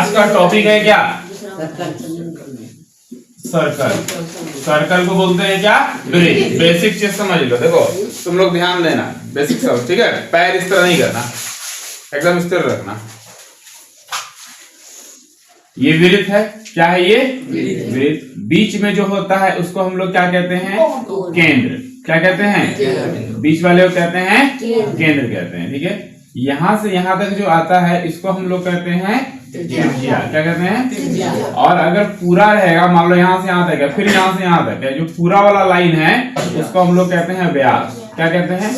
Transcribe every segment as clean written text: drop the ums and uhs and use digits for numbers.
आज का टॉपिक है क्या? सर्कल। सर्कल को बोलते हैं क्या? ब्रिज। बेसिक चीज समझ लो। देखो तुम लोग ध्यान देना, बेसिक सब ठीक है। पैर इस तरह नहीं करना, एकदम स्थिर रखना। ये वृत्त है, क्या है ये? वृत्त। बीच में जो होता है उसको हम लोग क्या कहते हैं? केंद्र। क्या कहते हैं? बीच वाले को कहते हैं केंद्र कहते हैं, ठीक है। यहां से यहां तक जो आता है इसको हम लोग कहते हैं त्रिज्या। क्या कहते हैं? और अगर पूरा रहेगा, मान लो यहाँ से यहाँ तक है, फिर यहाँ से यहाँ तक है, जो पूरा वाला लाइन है उसको हम लोग कहते हैं व्यास। क्या कहते हैं?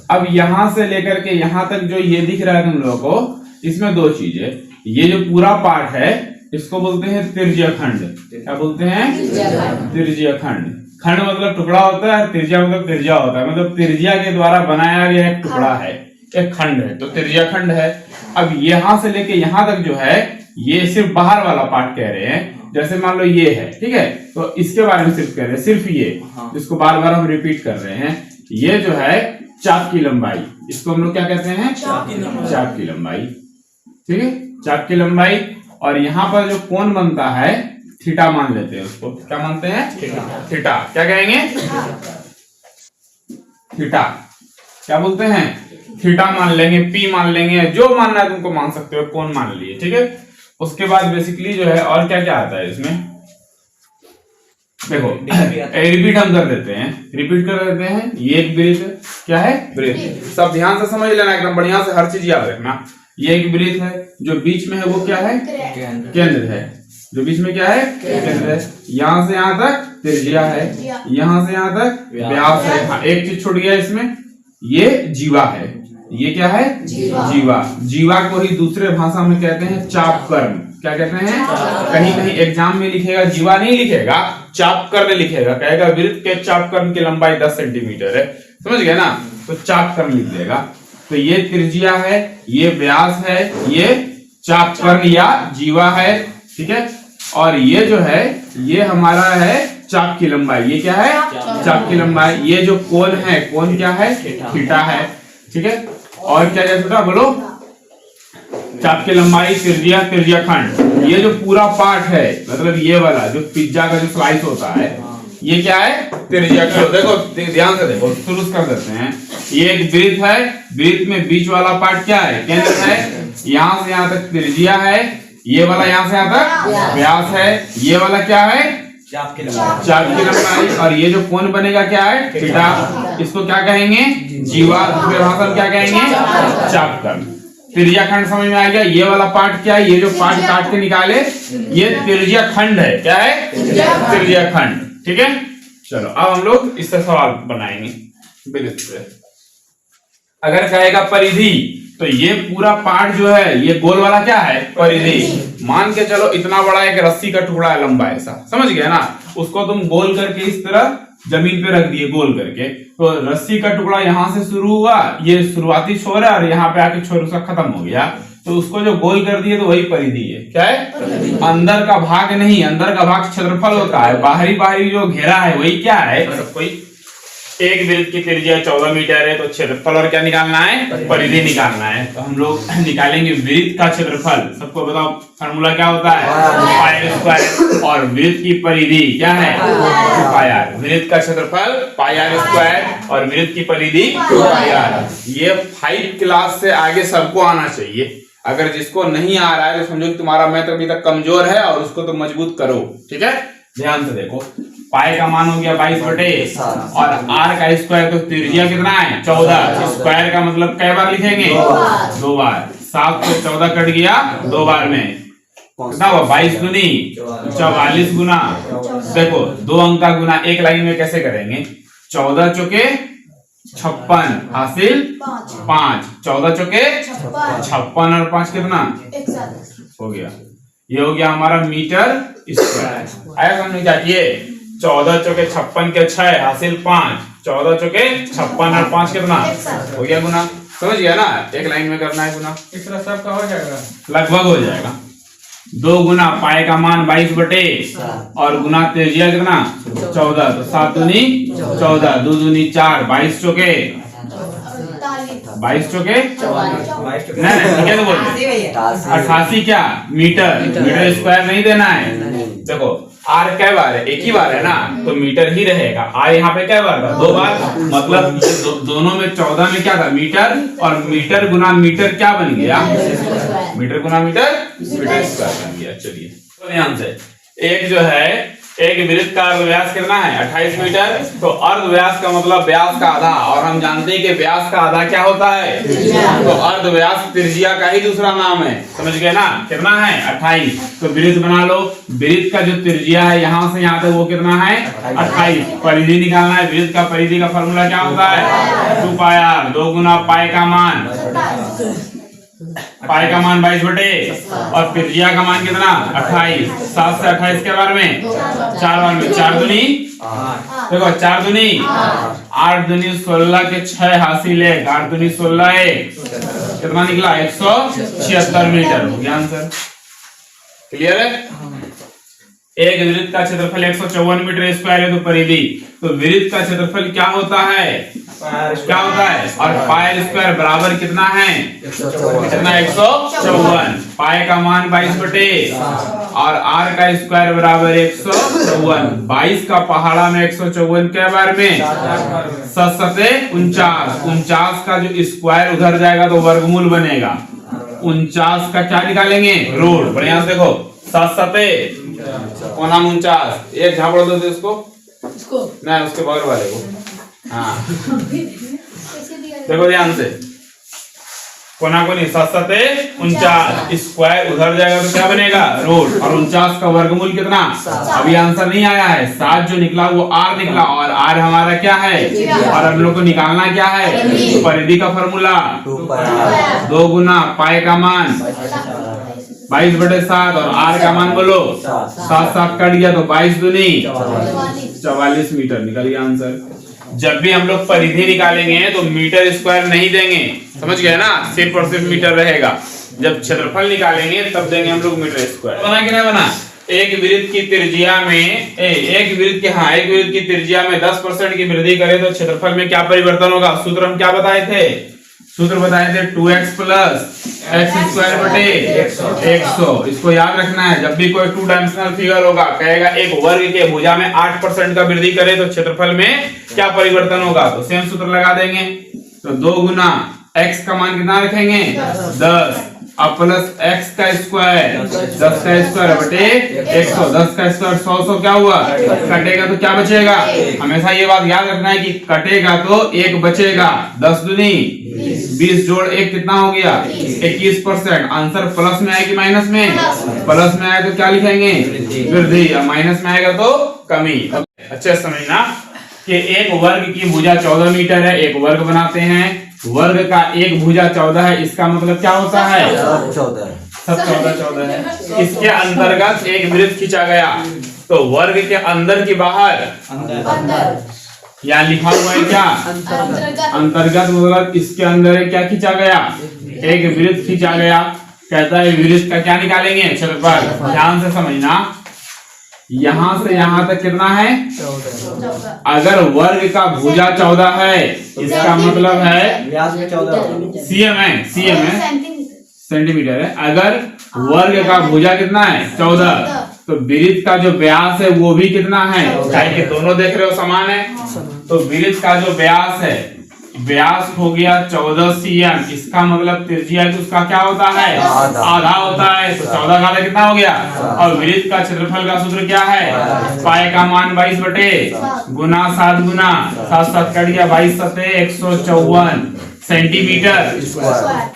अब यहाँ से लेकर के यहाँ तक जो ये दिख रहा है तुम लोगों को, इसमें दो चीजें। ये जो पूरा पार्ट है इसको बोलते हैं त्रिज्या खंड। क्या बोलते हैं? त्रिज्या खंड। खंड मतलब टुकड़ा होता है, त्रिज्या मतलब त्रिज्या होता है, मतलब त्रिज्या के द्वारा बनाया गया एक टुकड़ा है, एक खंड है, तो त्रिज्या खंड है। अब यहां से लेके यहां तक जो है ये सिर्फ बाहर वाला पार्ट कह रहे हैं। जैसे मान लो ये है, ठीक है, तो इसके बारे में सिर्फ कह रहे हैं, सिर्फ ये, जिसको बार बार हम रिपीट कर रहे हैं। ये जो है चाप की लंबाई, इसको हम लोग क्या कहते हैं? चाप की लंबाई, ठीक है, चाप की लंबाई। और यहाँ पर जो कोण बनता है थीटा मान लेते हैं उसको। क्या मानते हैं? थीटा। क्या कहेंगे? थीटा। क्या बोलते हैं? थीटा मान लेंगे, पी मान लेंगे, जो मानना है तुमको मान सकते हो, कोण मान लिए, ठीक है। उसके बाद बेसिकली जो है और क्या क्या आता है इसमें, देखो रिपीट हम कर देते हैं, रिपीट कर देते हैं। ये एक वृत्त, क्या है? वृत्त। सब ध्यान से समझ लेना, एकदम बढ़िया से हर चीज याद रखना। ये एक वृत्त है, जो बीच में है वो क्या है? केंद्र है। जो बीच में क्या है? केंद्र है। यहाँ से यहाँ तक त्रिज्या है, यहाँ से यहाँ तक व्यास है। हाँ, एक चीज छूट गया इसमें, ये जीवा है। ये क्या है? जीवा। जीवा को ही दूसरे भाषा में कहते हैं चाप कर्ण। क्या कहते हैं? कहीं कहीं एग्जाम में लिखेगा जीवा नहीं लिखेगा, चाप कर्ण लिखेगा, कहेगा वृत्त के चाप कर्ण की लंबाई 10 सेंटीमीटर है। समझ गए ना? तो चाप कर्ण लिख देगा। तो ये त्रिज्या है, ये व्यास है, ये चाप कर्ण या जीवा है, ठीक है। और ये जो है ये हमारा है चाप की लंबाई। ये क्या है? चाप की लंबाई। ये जो कोण है, कोण क्या है? थीटा है, ठीक है। और क्या क्या छोटा बोलो? चाप की लंबाई, त्रिज्या, त्रिज्या खंड। ये जो पूरा पार्ट है, मतलब ये वाला जो पिज्जा का जो स्लाइस होता है, ये क्या है? त्रिज्या खंड। देखो ध्यान से देखो, शुरू कर देते हैं। ये एक वृत्त है, वृत्त में बीच वाला पार्ट क्या है? केंद्र है। यहाँ से यहाँ तक त्रिज्या है, ये वाला यहाँ से यहाँ तक व्यास है, ये वाला क्या है? चाप की लंबाई। और ये जो कोण बनेगा क्या है? थीटा। इसको क्या कहेंगे? जीवा। दूसरे भाषा में क्या कहेंगे? चाप कर्ण। त्रिज्या खंड समझ में आ गया। ये वाला पार्ट क्या है? ये जो पार्ट काट के निकाले ये त्रिज्या खंड है। क्या है? त्रिज्या खंड, ठीक है। चलो अब हम लोग इससे सवाल बनाएंगे वृत्त से। अगर कहेगा परिधि, तो ये पूरा पार्ट जो है ये गोल वाला क्या है? परिधि। मान के चलो इतना बड़ा एक रस्सी का टुकड़ा है, लंबा ऐसा, समझ गए ना? उसको तुम गोल करके इस तरह जमीन पे रख दिए, गोल करके, तो रस्सी का टुकड़ा यहाँ से शुरू हुआ, ये शुरुआती छोर है, और यहाँ पे आके छोर उसका खत्म हो गया, तो उसको जो गोल कर दिए तो वही परिधि है। क्या है? अंदर का भाग नहीं, अंदर का भाग क्षेत्रफल होता है, बाहरी बाहरी जो घेरा है वही क्या है? कोई एक वृत्त की त्रिज्या 14 मीटर है, तो क्षेत्रफल और क्या निकालना है? परिधि निकालना है। तो हम लोग निकालेंगे वृत्त का क्षेत्रफल। सबको बताओ फार्मूला क्या होता है? Pi square. और वृत्त की परिधि क्या है? पाई आर। वृत्त का क्षेत्रफल पाई आर स्क्वायर और वृत्त की परिधि पाई आर। ये 5 क्लास से आगे सबको आना चाहिए। अगर जिसको नहीं आ रहा है तो समझो कि तुम्हारा मैथ अभी तक कमजोर है और उसको तो मजबूत करो, ठीक है। ध्यान से देखो, पाई का मान हो गया 22 और आर का स्क्वायर, तो त्रिज्या कितना है? 14। स्क्वायर का मतलब कई बार लिखेंगे? 2 बार। 7 से 14 कट गया 2 बार में, कितना हुआ? 22 दूनी 44 गुना, देखो 2 अंक का गुना एक लाइन में कैसे करेंगे? 14 चौके 56 हासिल 5, 14 चौके 56 और 5 कितना हो गया? ये हो गया हमारा मीटर स्क्वायर। आया समझ में? क्या किए? 14 चौके 56 के 6 हासिल 5, 14 चौके 56 और 5 कितना हो गया? गुना। समझ गया ना? एक लाइन में करना है गुना, इस तरह सबका हो जाएगा, लगभग हो जाएगा। 2 गुना पाई का मान 22 और गुना त्रिज्या कितना? 14, तो 7 दूनी 14, 2 दूनी 4, 22 चौके 22 चौके नहीं क्या तो बोलते 88 क्या मीटर स्क्वायर नहीं देना है। देखो आर कै बार है, एक ही बार है ना, तो मीटर ही रहेगा। आर यहाँ पे कै बार था, 2 बार, मतलब दोनों में 14 में क्या था मीटर, और मीटर गुना मीटर क्या बन गया, मीटर गुना मीटर स्क्वायर बन गया। चलिए तो ध्यान से, एक जो है एक वृत्त का अर्धव्यास कितना है 28 मीटर, तो अर्धव्यास का मतलब व्यास का आधा, और हम जानते हैं कि व्यास का आधा क्या होता है, तो अर्धव्यास त्रिज्या का ही दूसरा नाम है, समझ गए ना। कितना है 28, तो वृत्त बना लो, वृत्त का जो त्रिज्या है यहाँ से यहाँ तक वो कितना है 28। परिधि निकालना है, वृत्त का परिधि का फॉर्मूला क्या होता है 2 पाई r, 2 गुना पाई का मान, पाई का मान 22 बटे, और त्रिज्या का मान कितना 28, 7 से 28 के बार में 4 बार में 4 दूनी, देखो 4 दूनी 8 दूनी 16 के 6 हासिल है, 8 दूनी 16 है, कितना निकला 176 मीटर। हो गया आंसर, क्लियर है। एक वृत्त का क्षेत्रफल 154 मीटर स्क्वायर है, तो परिधि, तो वृत्त का क्षेत्रफल क्या होता है, क्या होता है, और पाई स्क्वायर बराबर कितना है, कितना 154, पाई का मान 22 बटे, और आर का स्क्वायर बराबर 154, 22 का पहाड़ा में 154 के बार में 7 सते 49, 49 का जो स्क्वायर उधर जाएगा तो वर्गमूल बनेगा, 49 का क्या निकालेंगे रूट, बढ़िया से देखो 7 सते 49, एक झापड़ दो इसको, नहीं उसके बगल वाले को, हाँ देखो ध्यान से, कोना कोनी 7 सते 49, स्क्वायर उधर जाएगा तो क्या बनेगा रूट, और 49 का वर्गमूल कितना, अभी आंसर नहीं आया है, 7 जो निकला वो r निकला, और r हमारा क्या है, और हम लोग को निकालना क्या है परिधि का फॉर्मूला, 2 गुना पाई का मान 22 बटे 7, और r का मान बोलो 7 कट गया तो 22 दूनी 44 मीटर, निकल गया आंसर। जब भी हम लोग परिधि निकालेंगे तो मीटर स्क्वायर नहीं देंगे, समझ गए ना, सिर्फ और सिर्फ मीटर रहेगा। जब क्षेत्रफल निकालेंगे तब देंगे हम लोग मीटर स्क्वायर। बना कि नहीं बना, एक वृत्त की त्रिज्या में एक वृत्त की त्रिज्या में 10% की वृद्धि करें तो क्षेत्रफल में क्या परिवर्तन होगा। सूत्र हम क्या बताए थे, सूत्र बताए थे 2x प्लस एक्स स्क्वायर बटे 100। इसको याद रखना है, जब भी कोई 2 डायमेंशनल फिगर होगा कहेगा एक वर्ग के भुजा में 8% का वृद्धि करे तो क्षेत्रफल में क्या परिवर्तन होगा, तो सेम सूत्र लगा देंगे। तो 2 गुना x का मान कितना रखेंगे 10, अब प्लस x का स्क्वायर 10 का स्क्वायर बटे 100, 10 का स्क्वायर 100 क्या हुआ, कटेगा तो क्या बचेगा, हमेशा ये बात याद रखना है कि कटेगा तो 1 बचेगा, 10 दूनी 20 जोड़ 1 कितना हो गया 21%। आंसर प्लस में आए कि माइनस में, प्लस में आए तो क्या लिखेंगे वृद्धि, और माइनस में आएगा तो कमी। अच्छा समझना कि एक वर्ग की भुजा 14 मीटर है, एक वर्ग बनाते हैं, वर्ग का एक भुजा 14 है, इसका मतलब क्या होता है सब 14 है। इसके अंतर्गत एक वृत्त खींचा गया, तो वर्ग के अंदर की बाहर, यहाँ लिखा हुआ है क्या अंतर्गत, मतलब इसके अंदर है क्या खींचा गया, एक वृत्त खींचा गया। कहता है वृत्त का क्या निकालेंगे क्षेत्रफल, ध्यान से समझना, यहां से यहां तक कितना है 14। अगर वर्ग का भुजा 14 है इसका मतलब है सीएम है सेंटीमीटर है। अगर वर्ग का भुजा कितना है 14, तो वृत्त का जो व्यास है वो भी कितना है, चाहे कि दोनों देख रहे हो समान है, तो वृत्त का जो व्यास है व्यास हो गया 14 cm, इसका मतलब त्रिज्या उसका क्या होता है आधा होता है, तो 14 का आधा कितना हो गया। और वृत्त का क्षेत्रफल का सूत्र क्या है, पाई का मान 22 बटे गुना 7 गुना 7 7 कट गया 22 सते 154 सेंटीमीटर स्क्वायर।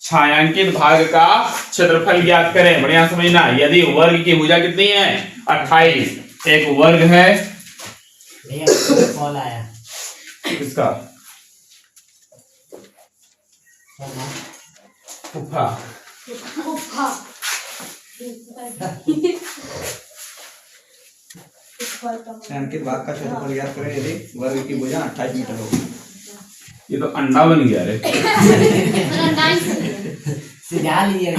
छायांकित भाग का क्षेत्रफल ज्ञात करें, बढ़िया समझना। यदि वर्ग की भुजा कितनी है 28, एक वर्ग है इसका छायांकित भाग का क्षेत्रफल ज्ञात करें यदि वर्ग की भुजा 28 मीटर हो। ये तो अंडा बन गया रे सिधा लिए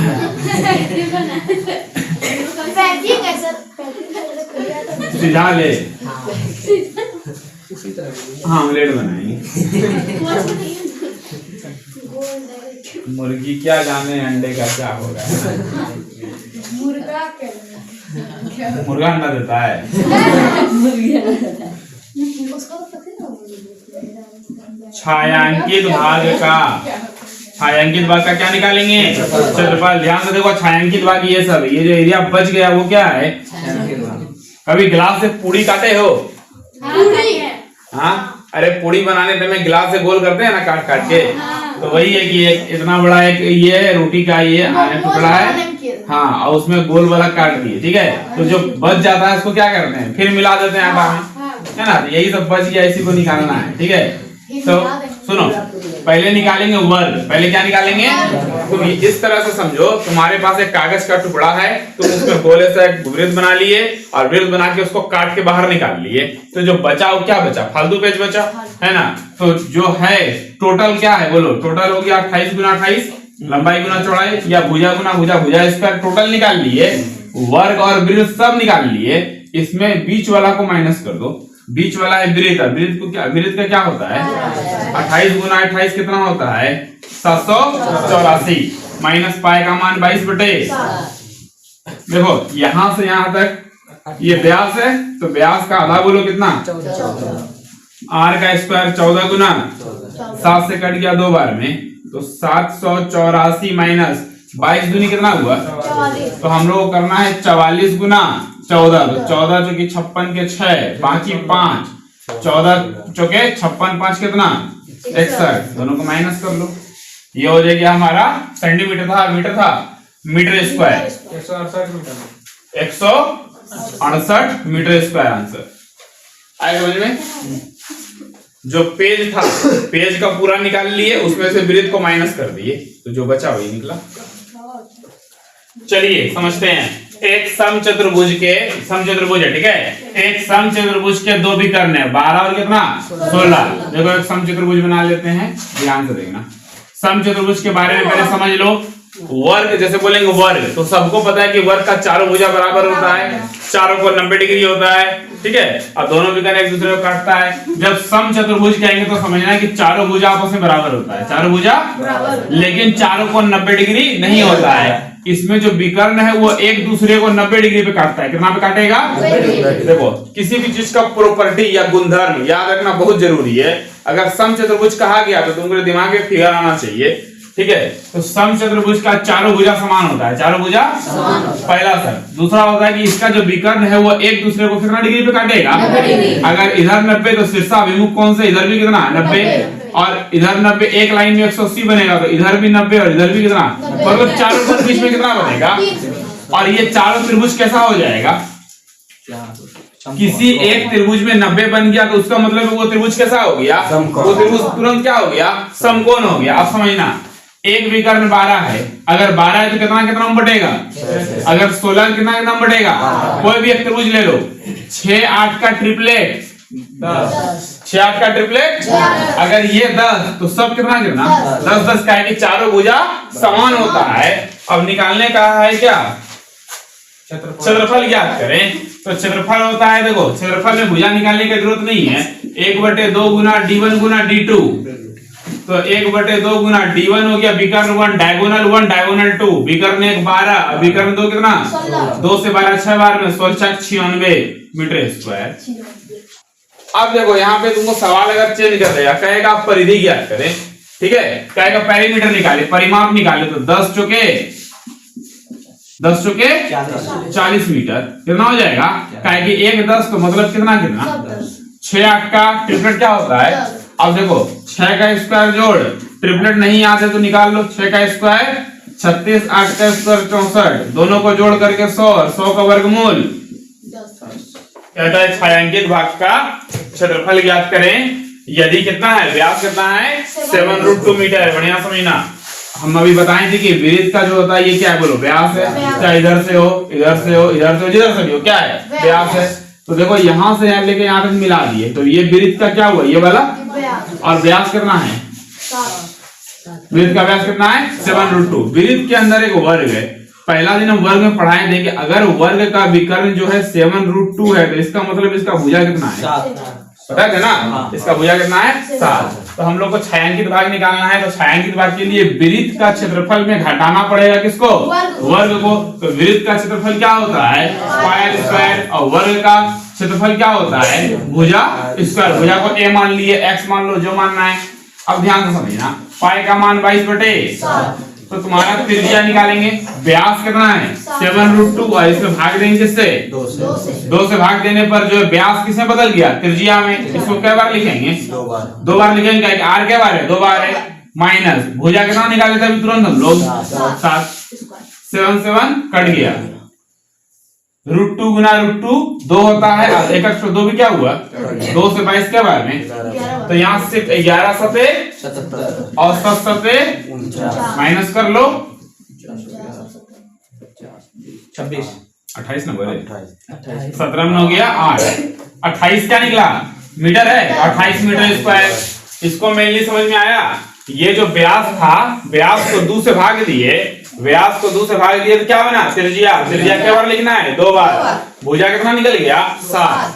सीधा ले इसी तरह हाँ ऑमलेट बनाएंगे। मुर्गी क्या जाने अंडे का क्या होगा। मुर्गा अंडा देता है। छायांकित भाग का क्या निकालेंगे? क्षेत्रफल। ध्यान से देखो, छायांकित भाग ये सब, ये जो एरिया बच गया वो क्या है? कभी गिलास से पूरी काटे हो? हाँ, अरे पूरी बनाने में गिलास से गोल करते हैं ना, काट काट के। तो वही है कि एक इतना बड़ा एक ये रोटी का ये टुकड़ा है, हाँ, और उसमें गोल वाला काट दिए, ठीक है। तो जो बच जाता है उसको क्या करते हैं? फिर मिला देते हैं आटा में, है ना। तो यही सब बच गया, इसी को निकालना है, ठीक है। तो सुनो, पहले निकालेंगे वर्ग। पहले क्या निकालेंगे? तुम इस तरह से समझो, तुम्हारे पास एक कागज का टुकड़ा है, तुम उसमें गोले से एक वृत्त बना लिए और वृत्त बना के उसको काट के बाहर निकाल लिए। तो जो बचा वो क्या बचा? फालतू पेज बचा, है ना। तो जो है टोटल क्या है बोलो? टोटल हो गया 28 गुना 28, लंबाई गुना चौड़ाई, या भुजा गुना भुजा, भुजा इसका टोटल निकाल लिए, वर्ग और वृत्त सब निकाल लिए। इसमें बीच वाला को माइनस कर दो, बीच वाला है वृत्त। वृत्त को क्या, वृत्त का क्या होता है? 28 गुना 28 कितना होता है? 784 माइनस पाई का मान 22/। देखो यहां से यहां तक ये व्यास है, तो व्यास का आधा बोलो कितना? आर का स्क्वायर 14 गुना 7 से कट गया 2 बार में, तो 784 माइनस 22 दूनी कितना हुआ? तो हम लोग को करना है 44 गुना 14। तो 14 चौके 56 के 6, बाकी 5, 14 चौके 56, 5 कितना? 61। दोनों को माइनस कर लो, ये हो जाएगा हमारा सेंटीमीटर था, मीटर था, metre square 168 metre, 168 metre square answer आएगा समझ में। जो पेज था, पेज का पूरा निकाल लिए, उसमें से वृत्त को माइनस कर दिए, तो जो बचा वही निकला। चलिए समझते हैं। एक समचतुर्भुज के, समचतुर्भुज है, ठीक है। एक समचतुर्भुज के दो विकर्ण है, 12 और कितना? 16। देखो एक समचतुर्भुज बना लेते हैं, ध्यान से देखना। समचतुर्भुज के बारे में पहले समझ लो। वर्ग जैसे बोलेंगे वर्ग, तो सबको पता है कि वर्ग का चारों भुजा बराबर होता है, चारों को 90 डिग्री होता है, ठीक है। और दोनों विकर्ण एक दूसरे को काटता है। जब समचतुर्भुज कहेंगे तो समझना है कि चारों भुजा आपस में बराबर होता है, चारों भुजा, लेकिन चारों को 90 डिग्री नहीं होता है। इसमें जो विकर्ण है वो एक दूसरे को 90 डिग्री पे काटता है। कितना पे काटेगा? देखो किसी भी चीज का प्रॉपर्टी या गुणधर्म याद रखना बहुत जरूरी है। अगर समचतुर्भुज कहा गया तो तुमको दिमाग में फिगर आना चाहिए, ठीक है। तो समचतुर्भुज का चारों भुजा समान होता है, चारों भुजा समान, पहला सर। दूसरा होता है कि इसका जो विकर्ण है वो एक दूसरे को कितना डिग्री पे काटेगा? अगर इधर 90 तो शीर्षाभिमुख कौन से? इधर भी कितना? 90, और इधर 90, एक लाइन में 180 बनेगा, तो इधर भी 90 और इधर भी कितना? मतलब चारों के बीच में कितना बनेगा? और ये चारों त्रिभुज कैसा हो जाएगा? किसी एक त्रिभुज में 90 बन गया तो उसका मतलब वो त्रिभुज कैसा हो गया? वो त्रिभुज तुरंत क्या हो गया? समकोण हो गया। अब समझना, एक विकर्ण 12 है, अगर 12 है तो कितना कितना बटेगा? अगर 16 कितना कितना बटेगा? कोई भी एक त्रिभुज ले लो, 6 8 का ट्रिपलेट 6 8 का ट्रिपलेट, अगर ये 10 तो सब कितना कितना? 10 10 का है कि चारों भुजा समान होता है। अब निकालने का है क्या? क्षेत्रफल ज्ञात करें। तो क्षेत्रफल होता है, देखो क्षेत्रफल में भुजा निकालने की जरूरत नहीं है, 1/2 गुना d1 गुना d2। तो 1/2 गुना d1 हो गया विकर्ण 1, डायगोनल 1, डायगोनल 2, विकर्ण 1 12, विकर्ण 2 कितना? 2 से 12 6 बार में 16 96 मीटर स्क्वायर। अब देखो यहाँ पे तुमको सवाल अगर चेंज कर देगा, कहेगा आप परिधि ज्ञात करें, ठीक है। कहेगा पेरीमीटर निकाले, परिमाप निकाले, तो 10 चौके 40 मीटर कितना हो जाएगा? कहे कि 1 10 तो मतलब कितना कितना? 6 8 का ट्रिपलेट क्या होता है? अब देखो 6 का स्क्वायर जोड़, ट्रिपलेट नहीं आते तो निकाल लो। 6 का स्क्वायर 36, 8 का स्क्वायर 64, दोनों को जोड़ करके 100 और 100 का वर्गमूल। कहता है छायांकित भाग का क्षेत्रफल ज्ञात करें यदि कितना है? व्यास कितना है? 7√2 मीटर। बढ़िया समझना, हम अभी बताए थे कि वृत्त का जो होता है ये क्या है बोलो? व्यास है। चाहे इधर से हो, इधर से हो, इधर से हो, जिधर से भी हो, क्या है? व्यास है। तो देखो यहां से यहाँ लेके यहाँ तक मिला दिए, तो ये वृत्त का क्या हुआ? ये वाला। और व्यास कितना है? वृत्त का व्यास कितना है? 7√2। वृत्त के अंदर एक वर्ग है, पहला दिन हम वर्ग में पढ़ाए थे कि अगर वर्ग का विकर्ण जो है 7√2 है तो इसका मतलब इसका भुजा कितना है? पता है ना? हाँ। इसका भुजा कितना है 7। तो हम लोग को छायांकित भाग निकालना है, तो छायांकित भाग के लिए वृत्त का क्षेत्रफल में घटाना पड़ेगा किसको? वर्ग को। तो वृत्त का क्षेत्रफल क्या होता है? पाई स्क्वायर, और वर्ग का क्षेत्रफल क्या होता है? भुजा स्क्वायर। भुजा को a मान लिए, x मान लो, जो मानना है। अब ध्यान से समझना, पाई का मान 22/7। तो तुम्हारा त्रिज्या निकालेंगे, व्यास कितना है 7√2, और इसमें भाग देंगे किससे? 2 से भाग देने पर जो व्यास किसमें बदल गया? त्रिज्या में। इसको क्या बार लिखेंगे? 2 बार लिखेंगे। क्या आर क्या बार है? 2 बार है। माइनस भुजा कितना निकाले थे अभी तुरंत हम लोग? 7। 7 कट गया। √2 गुना √2 2 होता है, और 1 × 2 भी क्या हुआ? 2 से 22 के बारे में। तो यहाँ से 11 सते 77 और 7 सते 49 माइनस कर लो। 26 28 नंबर है। 28 17 में हो गया 8। 28 क्या निकला? मीटर है। 28 मीटर स्क्वायर। इसको मेनली समझ में आया? ये जो व्यास था, व्यास को 2 से भाग दिए, व्यास को 2 से भाग दिए तो क्या बना? त्रिज्या। त्रिज्या क्या बार लिखना है? 2 बार। भुजा कितना निकल गया? 7।